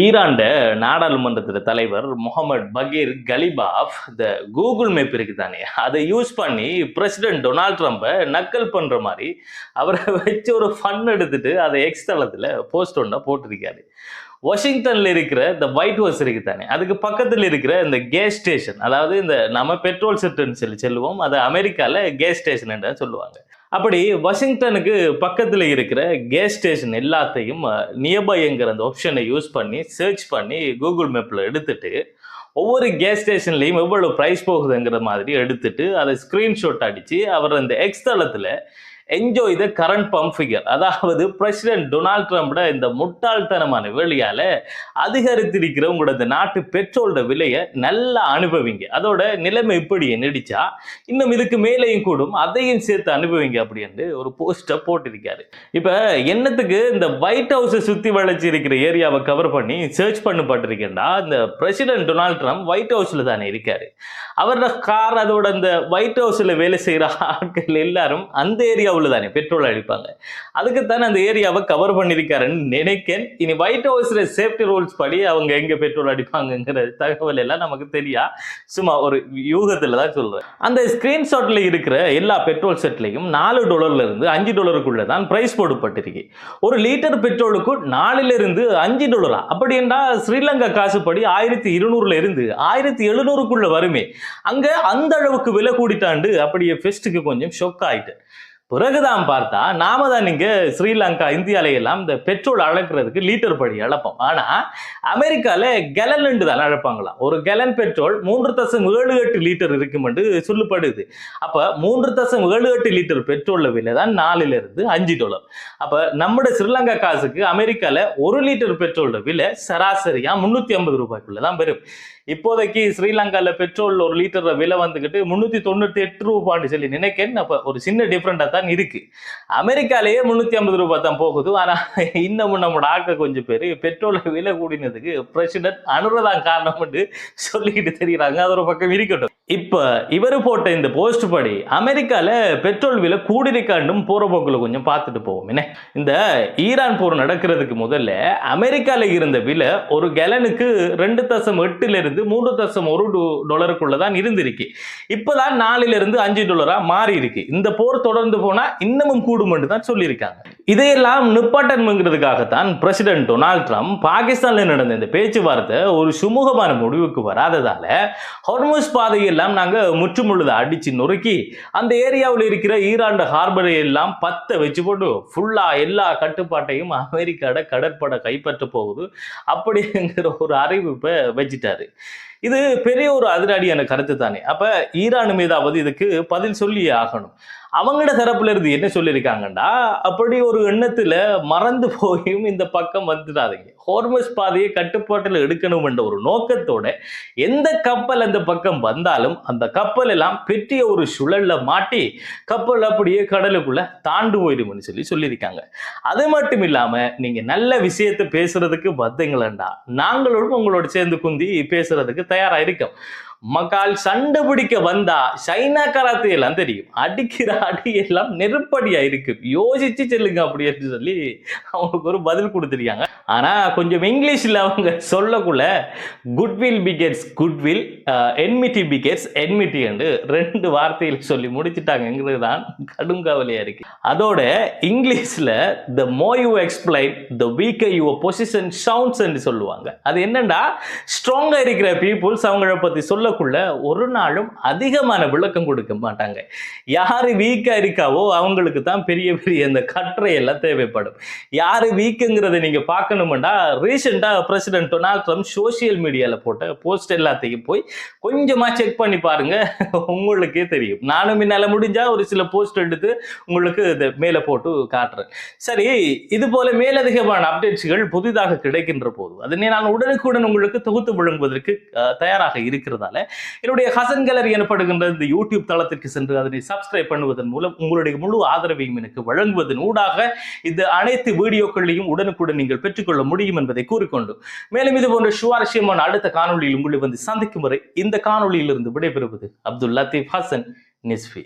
Iran நாடாளுமன்றத்துல தலைவர் முகமது பகீர் கலிபாஃப் இந்த கூகுள் மேப் இருக்கு தானே, அதை யூஸ் பண்ணி பிரசிடென்ட் டொனால்ட் ட்ரம்ப்பை நக்கல் பண்ற மாதிரி அவரை வச்சு ஒரு ஃபன் எடுத்துட்டு அதை எக்ஸ் தளத்துல போஸ்ட் ஒன்றா போட்டிருக்காரு. வாஷிங்டன்ல இருக்கிற இந்த ஒயிட் ஹவுஸ் இருக்கு தானே, அதுக்கு பக்கத்தில் இருக்கிற இந்த கேஸ் ஸ்டேஷன், அதாவது இந்த நம்ம பெட்ரோல் செட்டுன்னு சொல்லி சொல்லுவோம், அதை அமெரிக்கால கேஸ் ஸ்டேஷன் என்று சொல்லுவாங்க. அப்படி வாஷிங்டனுக்கு பக்கத்தில் இருக்கிற கேஸ் ஸ்டேஷன் எல்லாத்தையும் நியர்பைங்கிற அந்த ஆப்ஷனை யூஸ் பண்ணி சர்ச் பண்ணி கூகுள் மேப்பில் எடுத்துட்டு ஒவ்வொரு கேஸ் ஸ்டேஷன்லையும் எவ்வளவு ப்ரைஸ் போகுதுங்கிற மாதிரி எடுத்துட்டு அதை ஸ்க்ரீன்ஷாட் அடித்து அவர் அந்த எக்ஸ் தளத்தில் enjoy the current pump figure, அதாவது பிரசிடென்ட் டொனால்ட் ட்ரம்ப்ட இந்த முட்டாள்தனமான வேலையால அதிகரித்திருக்கிற உங்களோட நாட்டு பெட்ரோலோட விலையை நல்லா அனுபவிங்க, அதோட நிலைமை இப்படி நீடிச்சா இன்னும் இதுக்கு மேலேயும் கூடும், அதையும் சேர்த்து அனுபவிங்க அப்படின்னு ஒரு போஸ்டை போட்டிருக்காரு. இப்ப என்னத்துக்கு இந்த ஒயிட் ஹவுஸை சுத்தி வளைச்சி இருக்கிற ஏரியாவை கவர் பண்ணி சர்ச் பண்ணப்பட்டிருக்கேன்டா, இந்த பிரசிடென்ட் டொனால்ட் ட்ரம்ப் ஒயிட் ஹவுஸ்ல தானே இருக்காரு, அவரோட கார் அதோட அந்த ஒயிட் ஹவுஸ்ல வேலை செய்யற ஆட்கள் எல்லாரும் அந்த ஏரியா தானே பெட்ரோல் அடிப்பாங்க, அதுக்குத்தானே அந்த ஏரியாவை கவர் பண்ணிருக்காருன்னு நினைக்கிறேன். இனி ஒயிட் ஹவுஸ்ல சேஃப்டி ரூல்ஸ் படி அவங்க எங்க பெட்ரோல் அடிப்பாங்கிற தகவல் எல்லாம் நமக்கு தெரியா, சும்மா ஒரு யூகத்துல தான் சொல்றேன். அந்த ஸ்கிரீன்ஷாட்ல இருக்கிற எல்லா பெட்ரோல் செட்லையும் $4 இருந்து $5 தான் பிரைஸ் போடப்பட்டிருக்கு. ஒரு லிட்டர் பெட்ரோலுக்கு $4 இருந்து $5, அப்படி என்றா ஸ்ரீலங்கா காசுப்படி 1200 இருந்து 1700 வருமே. அங்க அந்த அளவுக்கு விலை கூடிட்டாண்டு அப்படியே ஃபெஸ்ட்டுக்கு கொஞ்சம் ஷொக் ஆயிட்டு பிறகுதான் பார்த்தா நாம தான் இங்க ஸ்ரீலங்கா இந்தியால எல்லாம் இந்த பெட்ரோல் அளக்கிறதுக்கு லிட்டர் படி அளப்போம். ஆனா அமெரிக்கால கெலன் தான் அழைப்பாங்களாம். ஒரு கெலன் பெட்ரோல் 3.78 லிட்டர் இருக்கும் என்று சொல்லப்படுது. அப்ப 3.78 லிட்டர் பெட்ரோல் விலை தான் $4 இருந்து $5. அப்ப நம்முடைய ஸ்ரீலங்கா காசுக்கு அமெரிக்கால 1 லிட்டர் பெட்ரோல் விலை சராசரியா $350 தான் வரும். இப்போதைக்கு ஸ்ரீலங்கால பெட்ரோல் 1 லிட்டர் விலை வந்துகிட்டு $398 சொல்லி நினைக்கிறேன். அப்ப ஒரு சின்ன டிஃபரெண்டா தான் இருக்கு. அமெரிக்காலேயே $350 தான் போகுது. ஆனா இன்னமும் நம்மளோட ஆட்கள் கொஞ்சம் பேர் பெட்ரோல் விலை கூடினதுக்கு பிரசிடென்ட் அனுரதான் காரணம் சொல்லிக்கிட்டு தெரியுறாங்க. அது ஒரு பக்கம் இருக்கட்டும். இப்ப இவர் போட்ட இந்த போஸ்ட் படி அமெரிக்கால பெட்ரோல் விலை கூடிருக்காண்டும் போற போக்குல கொஞ்சம் பார்த்துட்டு போவோம். என்ன, இந்த ஈரான் போர் நடக்கிறதுக்கு முதல்ல அமெரிக்கால இருந்த விலை ஒரு கேலனுக்கு 2.8 இருந்து $3.1 தான் இருந்திருக்கு. இப்பதான் $4 இருந்து $5 மாறி இருக்கு. இந்த போர் தொடர்ந்து போனா இன்னமும் கூடும் என்று தான் சொல்லியிருக்காங்க. இதையெல்லாம் நிப்பாட்டணுங்கிறதுக்காகத்தான் பிரசிடென்ட் டொனால்ட் ட்ரம்ப் பாகிஸ்தான்ல நடந்த இந்த பேச்சுவார்த்தை ஒரு சுமூகமான முடிவுக்கு வராததால ஹொர்முஸ் பாதையெல்லாம் நாங்க முற்றுமுழுத அடிச்சு நொறுக்கி அந்த ஏரியாவில் இருக்கிற ஈரான் ஹார்பரை எல்லாம் பத்த வச்சு போட்டு ஃபுல்லா எல்லா கட்டுப்பாட்டையும் அமெரிக்காட கடற்படை கைப்பற்ற போகுது அப்படிங்கிற ஒரு அறிவிப்பை வச்சுட்டாரு. இது பெரிய ஒரு அதிரடியான கருத்து தானே. அப்ப ஈரான் மீதாவது இதுக்கு பதில் சொல்லியே ஆகணும். அவங்களோட தரப்புல இருந்து என்ன சொல்லியிருக்காங்கன்னா, அப்படி ஒரு எண்ணத்துல மறந்து போயும் இந்த பக்கம் வந்துடாதீங்க, ஹோர்மஸ் பாதையை கட்டுப்பாட்டில் எடுக்கணும் என்ற ஒரு நோக்கத்தோட எந்த கப்பல் அந்த பக்கம் வந்தாலும் அந்த கப்பல் எல்லாம் பெரிய ஒரு சுழல்ல மாட்டி கப்பல் அப்படியே கடலுக்குள்ள தாண்டு போயிடும்னு சொல்லியிருக்காங்க. அது மட்டும் இல்லாம நீங்க நல்ல விஷயத்தை பேசுறதுக்கு வந்தீங்களா, நாங்களும் உங்களோட சேர்ந்து குந்தி பேசுறதுக்கு தயாரா இருக்கோம். மக்கால் சண்டை பிடிக்க வந்தா சைனா கராத்தே எல்லாம் தெரியும், அடிக்கிற அடி எல்லாம் நெருப்படியா இருக்கு, யோசிச்சு செல்லுங்க அப்படின்னு சொல்லி அவங்களுக்கு ஒரு பதில் கொடுத்துருக்காங்க. ஆனா கொஞ்சம் இங்கிலீஷ்ல அவங்க சொல்லக்குள்ள goodwill begets goodwill, enmity begets enmity என்று 2 வார்த்தையில் சொல்லி முடிச்சுட்டாங்கிறது தான் கடுங்காவலியா இருக்கு. அதோட இங்கிலீஷ்ல the more you explain the weaker your position sounds என்று சொல்லுவாங்க. அது என்னன்னா, ஸ்ட்ராங்கா இருக்கிற பீப்புள்ஸ் அவங்கள பத்தி சொல்ல ஒரு நாளும் அதிகமான விளக்கம் கொடுக்க மாட்டாங்க. யாரு வீக்கா இருக்காவோ அவங்களுக்கு தான் பெரிய பெரிய இந்த கட்டுரை எல்லாம் தேவைப்படும். யாரு வீக்குங்கிறத நீங்க பார்க்கணும்னா ரீசெண்டா பிரசிடென்ட் டொனால்ட் ட்ரம்ப் சோசியல் மீடியால போட்ட போஸ்ட் எல்லாத்தையும் போய் கொஞ்சமா செக் பண்ணி பாருங்க, உங்களுக்கே தெரியும். நானும் என்னால முடிஞ்சா ஒரு சில போஸ்ட் எடுத்து உங்களுக்கு மேல போட்டு காட்டுறேன். சரி, இது போல மேலதிகமான அப்டேட்ஸ்கள் புதிதாக கிடைக்கின்ற போது அதனை நான் உடனுக்குடன் உங்களுக்கு தொகுத்து வழங்குவதற்கு தயாராக இருக்கிறதால என்னுடைய ஹசன் கேலரி எனப்படுகின்ற இந்த யூடியூப் தளத்திற்கு சென்று அதனை சப்ஸ்கிரைப் பண்ணுவதன் மூலம் உங்களுடைய முழு ஆதரவையும் எனக்கு வழங்குவதன் ஊடாக இந்த அனைத்து வீடியோக்களையும் உடனுக்குடன் நீங்கள் பெற்றுக்கொள்ள முடியும் என்பதை கூறிக்கொண்டு, மேலும் இது போன்ற சுவாரஸ்யமான அடுத்த காணொலியில் உங்களை வந்து சந்திக்கும் வரை இந்த காணொலியிலிருந்து விடைபெறுவது அப்துல் லத்தீப் ஹசன் நிஸ்ஃபி.